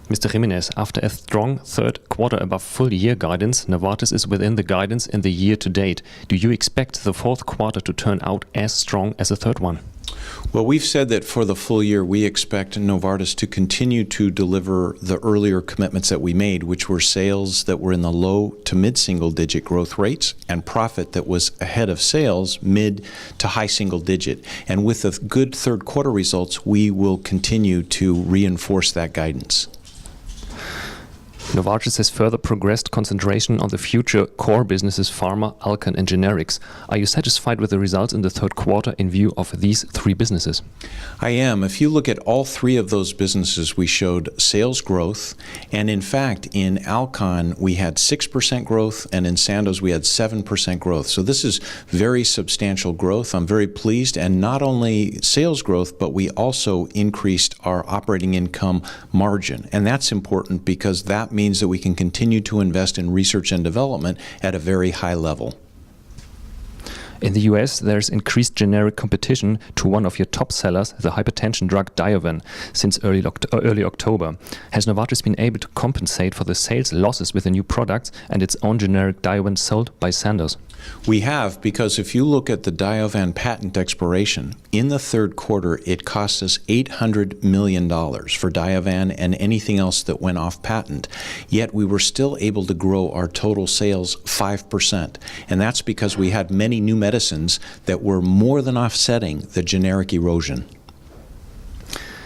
Mr. Jimenez, after a strong third quarter above full year guidance, Novartis is within the guidance in the year to date. Do you expect the fourth quarter to turn out as strong as the third one? Well, we've said that for the full year, we expect Novartis to continue to deliver the earlier commitments that we made, which were sales that were in the low to mid-single digit growth rates and profit that was ahead of sales, mid to high single digit. And with the good third quarter results, we will continue to reinforce that guidance. Novartis has further progressed concentration on the future core businesses Pharma, Alcon and Generics. Are you satisfied with the results in the third quarter in view of these three businesses? I am. If you look at all three of those businesses, we showed sales growth. And in fact, in Alcon, we had 6% growth, and in Sandoz, we had 7% growth. So this is very substantial growth. I'm very pleased. And not only sales growth, but we also increased our operating income margin. And that's important because that means that we can continue to invest in research and development at a very high level. In the US, there's increased generic competition to one of your top sellers, the hypertension drug Diovan, since early October. Has Novartis been able to compensate for the sales losses with the new products and its own generic Diovan sold by Sandoz? We have, because if you look at the Diovan patent expiration, in the third quarter it cost us $800 million for Diovan and anything else that went off patent. Yet we were still able to grow our total sales 5%. And that's because we had many new medicines that were more than offsetting the generic erosion.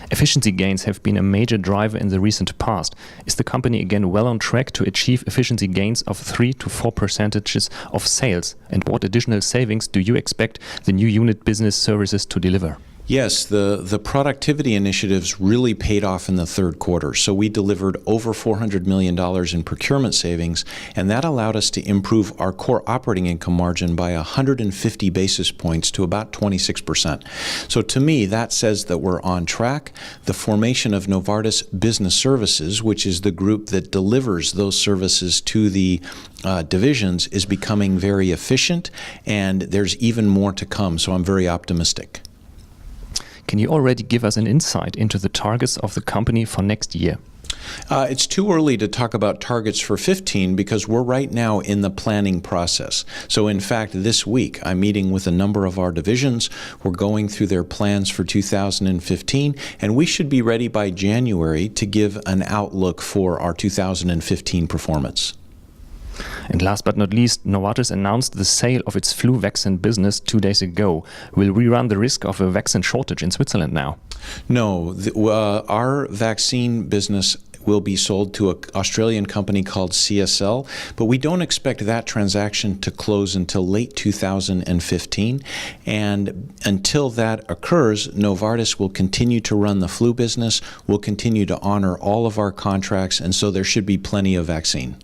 Efficiency gains have been a major driver in the recent past. Is the company again well on track to achieve efficiency gains of 3 to 4% of sales? And what additional savings do you expect the new unit business services to deliver? Yes, the productivity initiatives really paid off in the third quarter. So we delivered over $400 million in procurement savings, and that allowed us to improve our core operating income margin by 150 basis points to about 26%. So to me, that says that we're on track. The formation of Novartis Business Services, which is the group that delivers those services to the divisions, is becoming very efficient, and there's even more to come. So I'm very optimistic. Can you already give us an insight into the targets of the company for next year? It's too early to talk about targets for 15 because we're right now in the planning process. So in fact, this week I'm meeting with a number of our divisions. We're going through their plans for 2015, and we should be ready by January to give an outlook for our 2015 performance. And last but not least, Novartis announced the sale of its flu vaccine business 2 days ago. Will we run the risk of a vaccine shortage in Switzerland now? No, our vaccine business will be sold to an Australian company called CSL, but we don't expect that transaction to close until late 2015. And until that occurs, Novartis will continue to run the flu business, will continue to honor all of our contracts, and so there should be plenty of vaccine.